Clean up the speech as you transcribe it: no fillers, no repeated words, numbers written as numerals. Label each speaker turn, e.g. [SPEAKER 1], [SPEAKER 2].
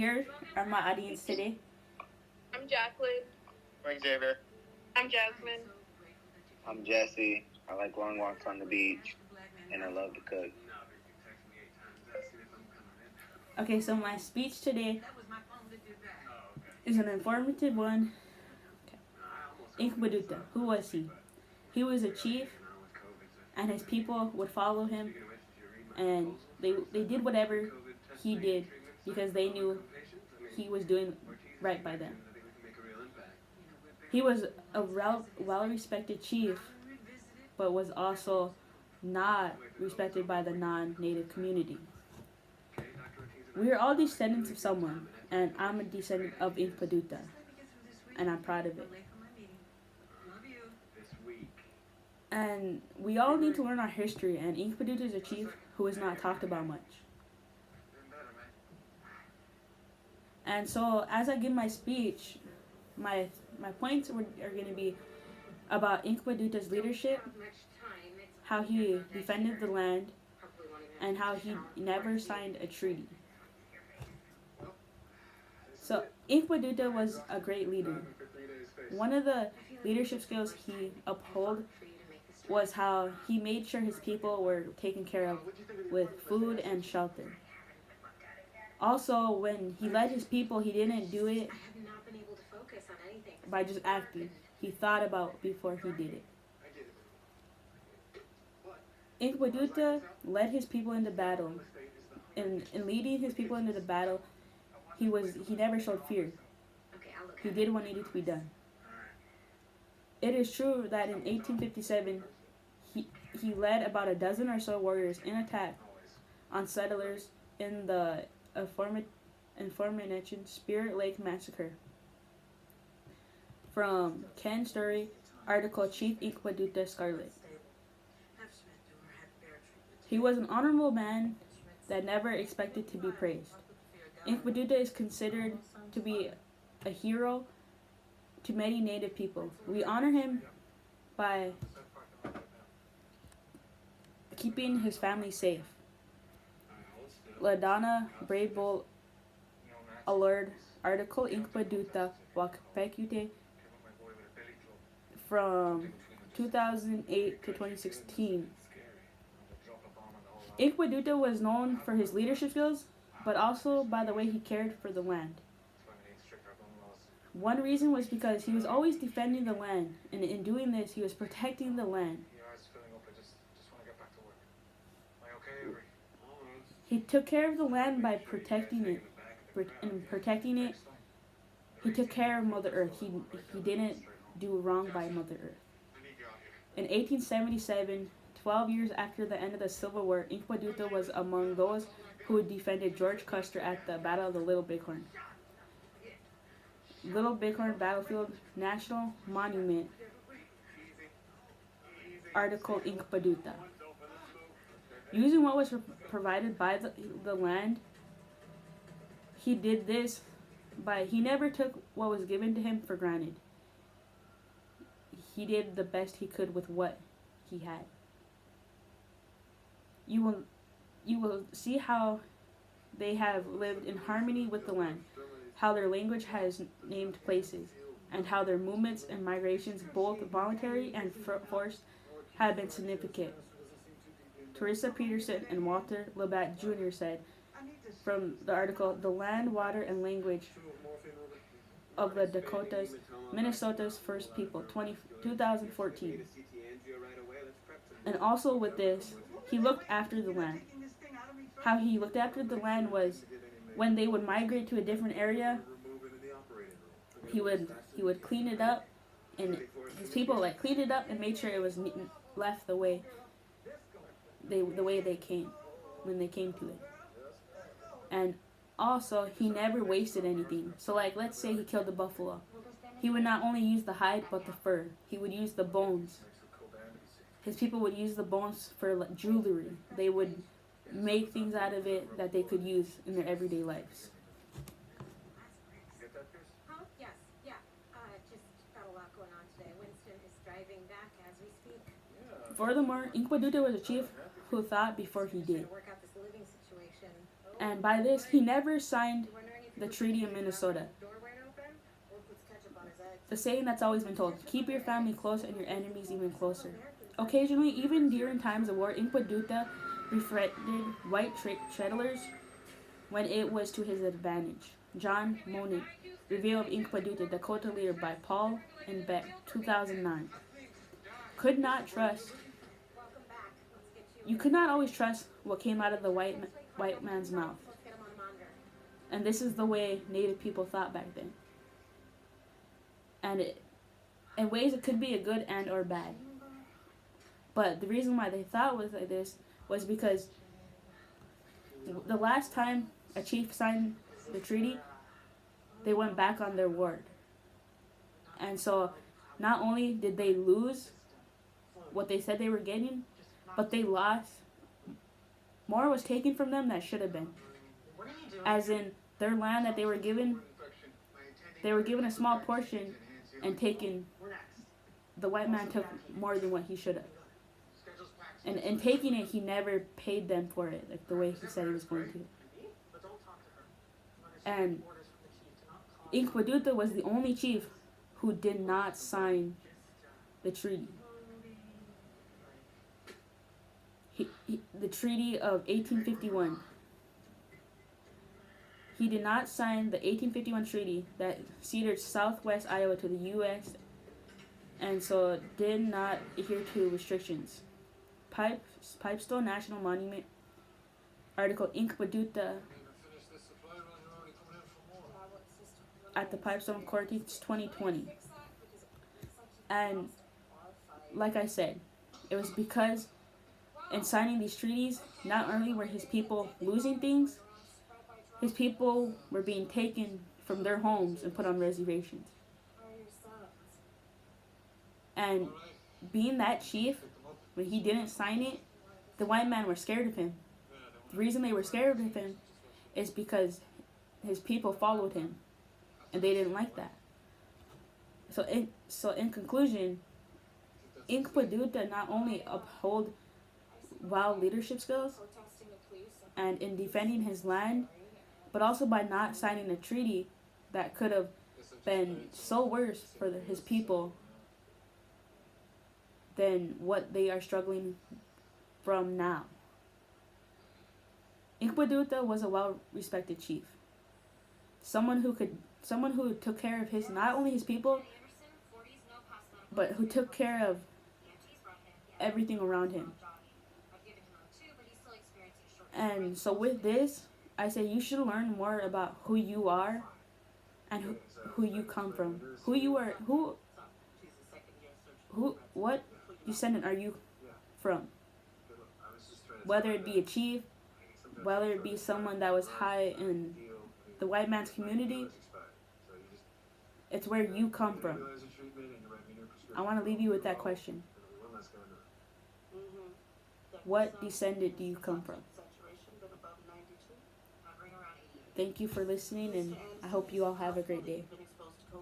[SPEAKER 1] Here are my audience today.
[SPEAKER 2] I'm Jacqueline.
[SPEAKER 3] I'm Xavier.
[SPEAKER 2] I'm Jasmine.
[SPEAKER 4] I'm Jesse. I like long walks on the beach, and I love to cook.
[SPEAKER 1] Okay, so my speech today is an informative one. Inkpaduta, who was he? He was a chief, and his people would follow him, and they did whatever he did because they knew he was doing right by them. He was a well-respected chief, but was also not respected by the non-native community. We are all descendants of someone, and I'm a descendant of Inkpaduta, and I'm proud of it. And we all need to learn our history, and Inkpaduta is a chief who is not talked about much. And so, as I give my speech, my points are going to be about Inkpaduta's leadership, how he defended the land, and how he never signed a treaty. So Inkpaduta was a great leader. One of the leadership skills he upheld was how he made sure his people were taken care of with food and shelter. Also, when he led his people, he didn't do it by just acting. He thought about before he did it. Inkpaduta led his people into battle. In leading his people into the battle, he never showed fear. He did what needed to be done. It is true that in 1857, he led about a dozen or so warriors in attack on settlers in the aforementioned Spirit Lake Massacre. From Ken Story, article Chief Inkpaduta Scarlet. He was an honorable man that never expected to be praised. Inkpaduta is considered to be a hero to many native people. We honor him by keeping his family safe. Ladana Brave Bull Alert article Inkpaduta Wakpekute from 2008 to 2016. Inkpaduta was known for his leadership skills, but also by the way he cared for the land. One reason was because he was always defending the land, and in doing this, he was protecting the land. He took care of the land by protecting it. He took care of Mother Earth. He didn't do wrong by Mother Earth. In 1877, 12 years after the end of the Civil War, Inkpaduta was among those who defended George Custer at the Battle of the Little Bighorn. Little Bighorn Battlefield National Monument, article Inkpaduta. Using what was provided by the land, he did this he never took what was given to him for granted. He did the best he could with what he had. You will see how they have lived in harmony with the land, how their language has named places, and how their movements and migrations, both voluntary and forced, have been significant. Teresa Peterson and Walter Labatt Jr. said from the article, The Land, Water, and Language of the Dakotas, Minnesota's First People, 2014. And also with this, he looked after the land. How he looked after the land was when they would migrate to a different area, he would clean it up, and his people cleaned it up and made sure it was left the way they came when they came to it. And also, he never wasted anything. So let's say he killed a buffalo. He would not only use the hide, but the fur. He would use the bones. His people would use the bones for jewelry. They would make things out of it that they could use in their everyday lives.
[SPEAKER 5] Yes, yeah. Just got a lot going on today. Winston is driving back as we speak.
[SPEAKER 1] Furthermore, Inkpaduta was a chief who thought before he did. And by this, he never signed the Treaty of Minnesota. The saying that's always been told, keep your family close and your enemies even closer. Occasionally, even during times of war, Inkpaduta befriended white settlers when it was to his advantage. John Monet, Review of Inkpaduta, Dakota Leader by Paul and Beck, 2009. Could not trust. You could not always trust what came out of the white man's mouth. And this is the way Native people thought back then. And in ways it could be a good and or bad. But the reason why they thought was like this was because the last time a chief signed the treaty, they went back on their word. And so not only did they lose what they said they were getting, but they lost. More was taken from them that should have been. As in, their land that they were given a small portion and taken. The white man took more than what he should have. And in taking it, he never paid them for it, like the way he said he was going to. And Inkpaduta was the only chief who did not sign the treaty. The Treaty of 1851. He did not sign the 1851 treaty that ceded southwest Iowa to the U.S. and so did not adhere to restrictions. Pipestone National Monument, article Inkpaduta at the Pipestone Court, 2020. And like I said, it was because in signing these treaties, not only were his people losing things, his people were being taken from their homes and put on reservations. And being that chief, when he didn't sign it, the white men were scared of him. The reason they were scared of him is because his people followed him, and they didn't like that. So in conclusion, Inkpaduta not only upheld wild leadership skills and in defending his land, but also by not signing a treaty that could have been so worse for his people than what they are struggling from now. Inkpaduta was a well-respected chief, someone who took care of his not only his people, but who took care of everything around him. And so with this, I say you should learn more about who you are and who you come from. What descendant are you from? Whether it be a chief, whether it be someone that was high in the white man's community, it's where you come from. I want to leave you with that question. What descendant do you come from? Thank you for listening, and I hope you all have a great day.